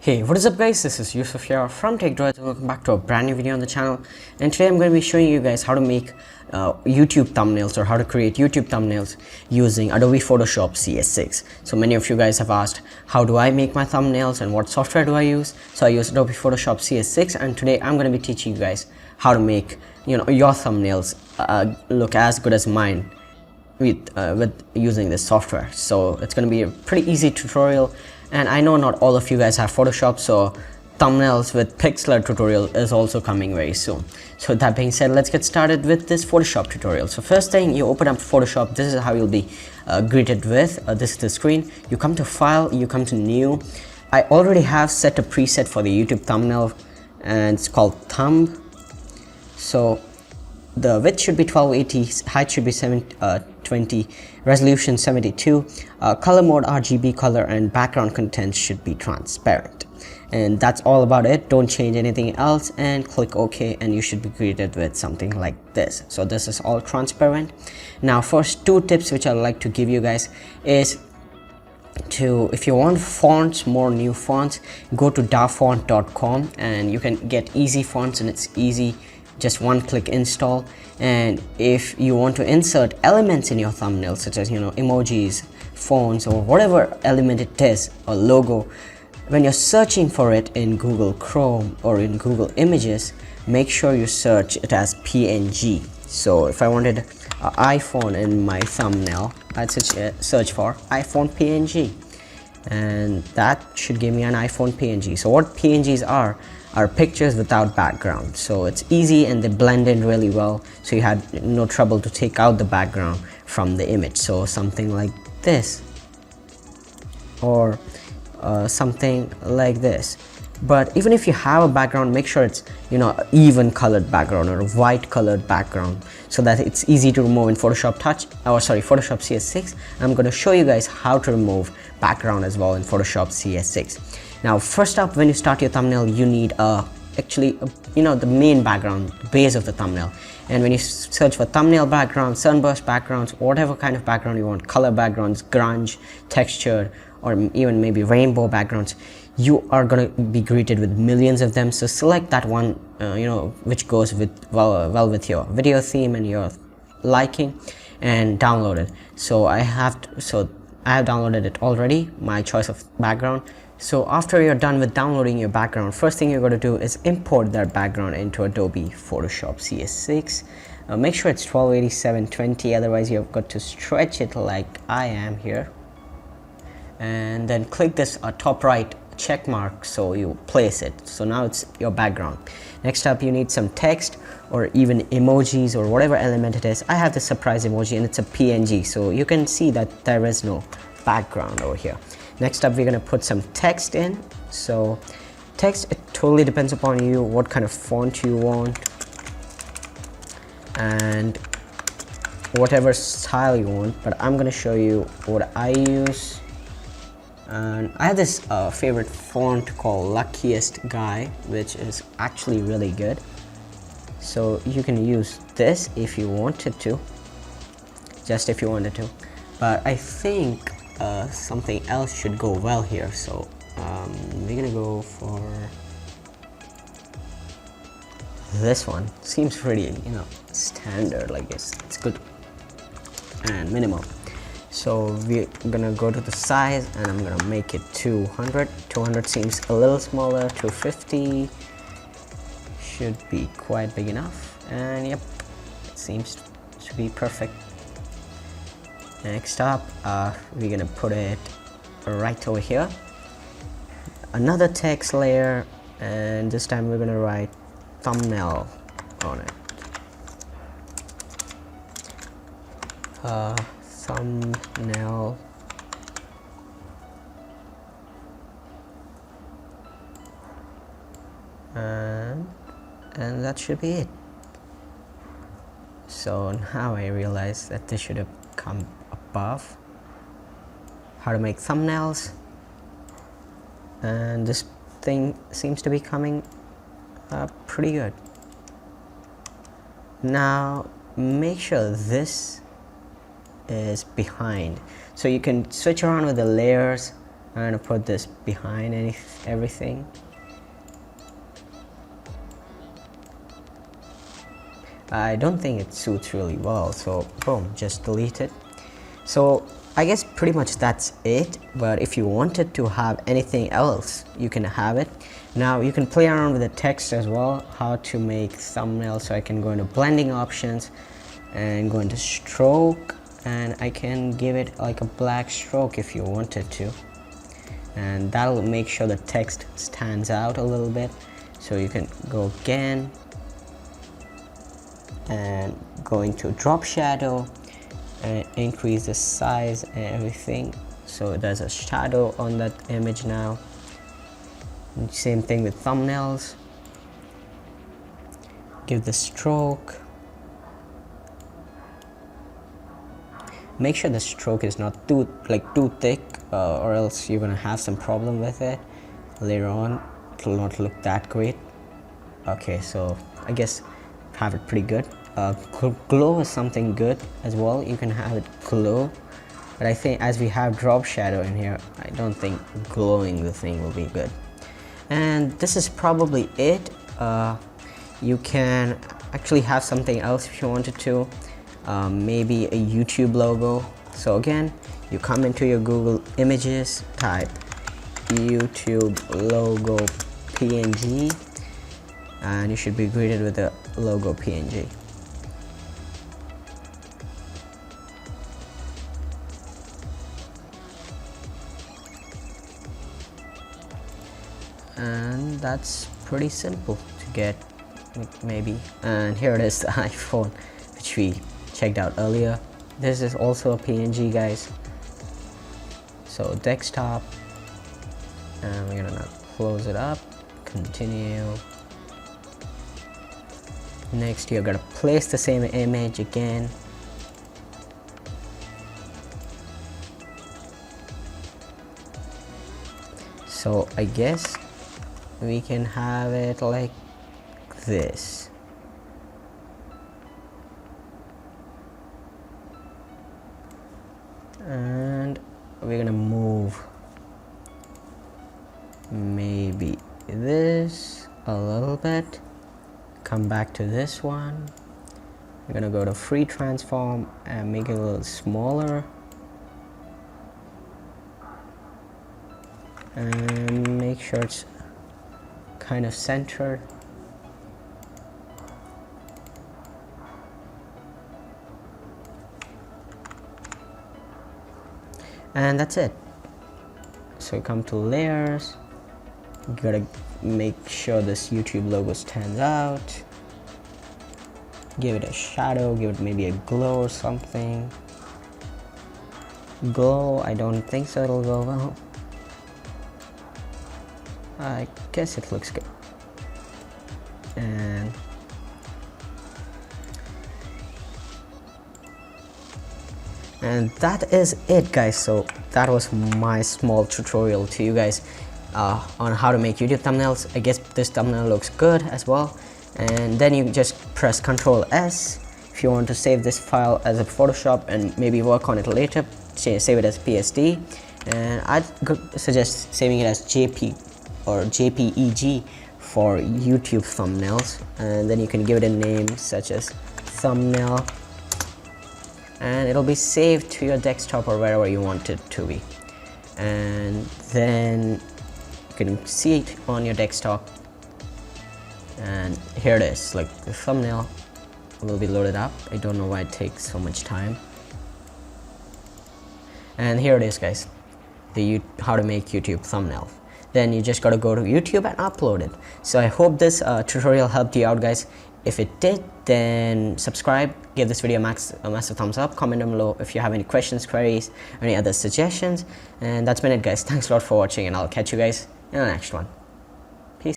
Hey, what is up guys, this is Yusuf here from TechDroids and welcome back to a brand new video on the channel. And today I'm going to be showing you guys how to make YouTube thumbnails, or how to create YouTube thumbnails using Adobe Photoshop CS6. So many of you guys have asked, how do I make my thumbnails and what software do I use? So I use Adobe Photoshop CS6, and today I'm going to be teaching you guys how to make your thumbnails look as good as mine with using this software. So it's going to be a pretty easy tutorial, and I know not all of you guys have Photoshop, so thumbnails with pixel tutorial is also coming very soon. So with that being said, let's get started with this Photoshop tutorial. So first thing, you open up Photoshop. This is how you'll be greeted with this is the screen. You come to file, you come to new. I already have set a preset for the YouTube thumbnail, and it's called thumb. So the width should be 1280, height should be 720, resolution 72, color mode RGB color, and background content should be transparent. And that's all about it. Don't change anything else and click OK, and you should be greeted with something like this. So this is all transparent. Now first two tips which I'd like to give you guys is if you want fonts, more new fonts, go to dafont.com and you can get easy fonts, and it's easy, just one click install. And if you want to insert elements in your thumbnail, such as emojis, fonts, or whatever element it is, or logo, when you're searching for it in Google Chrome or in Google Images, make sure you search it as PNG. So if I wanted an iPhone in my thumbnail, I'd search for iPhone PNG, and that should give me an iPhone PNG. So what PNGs are pictures without background. So it's easy and they blend in really well, so you had no trouble to take out the background from the image. So something like this, or something like this. But even if you have a background, make sure it's even colored background or a white colored background, so that it's easy to remove in Photoshop Photoshop CS6. I'm going to show you guys how to remove background as well in Photoshop CS6. Now first up, when you start your thumbnail, you need the main background, the base of the thumbnail. And when you search for thumbnail background, sunburst backgrounds, whatever kind of background you want, color backgrounds, grunge, textured, or even maybe rainbow backgrounds, you are going to be greeted with millions of them. So select that one which goes well with your video theme and your liking, and download it. So I have downloaded it already, my choice of background. So after you're done with downloading your background, first thing you're going to do is import that background into Adobe Photoshop CS6. Make sure it's 1280 720, otherwise you've got to stretch it like I am here. And then click this top right check mark, so you place it. So now it's your background. Next up, you need some text or even emojis or whatever element it is. I have the surprise emoji, and it's a PNG, so you can see that there is no background over here. Next up, we're going to put some text in. So text, it totally depends upon you what kind of font you want and whatever style you want, but I'm going to show you what I use. And I have this favorite font called Luckiest Guy, which is actually really good. So you can use this if you wanted to, just if you wanted to. But I think something else should go well here. So we're gonna go for this one. Seems pretty, standard, like it's good and minimal. So we're gonna go to the size, and I'm gonna make it 200. 200 seems a little smaller. 250 should be quite big enough, and yep, it seems to be perfect. Next up, we're gonna put it right over here, another text layer, and this time we're gonna write thumbnail on it. Thumbnail, and that should be it. So now I realize that this should have come above. How to make thumbnails, and this thing seems to be coming pretty good. Now make sure this is behind, so you can switch around with the layers I'm gonna put this behind everything. I don't think it suits really well, so boom, just delete it. So I guess pretty much that's it, but if you wanted to have anything else, you can have it. Now you can play around with the text as well, how to make thumbnails. So I can go into blending options and go into stroke, and I can give it like a black stroke if you wanted to, and that'll make sure the text stands out a little bit. So you can go again and go into drop shadow and increase the size and everything, so there's a shadow on that image now. And same thing with thumbnails. Give the stroke, make sure the stroke is not too thick, or else you're gonna have some problem with it later on. It will not look that great. Okay, so I guess have it pretty good. Glow is something good as well. You can have it glow, but I think as we have drop shadow in here, I don't think glowing the thing will be good. And this is probably it. You can actually have something else if you wanted to, maybe a YouTube logo. So again, you come into your Google Images, type YouTube logo PNG, and you should be greeted with a logo PNG. And that's pretty simple to get, maybe. And here it is, the iPhone, which we checked out earlier. This is also a PNG, guys. So desktop, and we're gonna now close it up, continue. Next, you're gonna place the same image again. So I guess we can have it like this. And we're gonna move maybe this a little bit. Come back to this one. We're gonna go to free transform and make it a little smaller. And make sure it's kind of centered. And that's it. So come to layers. You gotta make sure this YouTube logo stands out. Give it a shadow, give it maybe a glow or something. Glow, I don't think so it'll go well. I guess it looks good. And that is it, guys. So that was my small tutorial to you guys on how to make YouTube thumbnails. I guess this thumbnail looks good as well. And then you just press Ctrl S if you want to save this file as a Photoshop and maybe work on it later. Save it as PSD, and I'd suggest saving it as JP or JPEG for YouTube thumbnails, and then you can give it a name such as thumbnail, and it'll be saved to your desktop or wherever you want it to be. And then you can see it on your desktop, and here it is, like the thumbnail will be loaded up. I don't know why it takes so much time. And here it is, guys, how to make YouTube thumbnail. Then you just gotta go to YouTube and upload it. So I hope this tutorial helped you out, guys. If it did, then subscribe, give this video a massive thumbs up, comment down below if you have any questions, queries, or any other suggestions. And that's been it, guys. Thanks a lot for watching, and I'll catch you guys in the next one.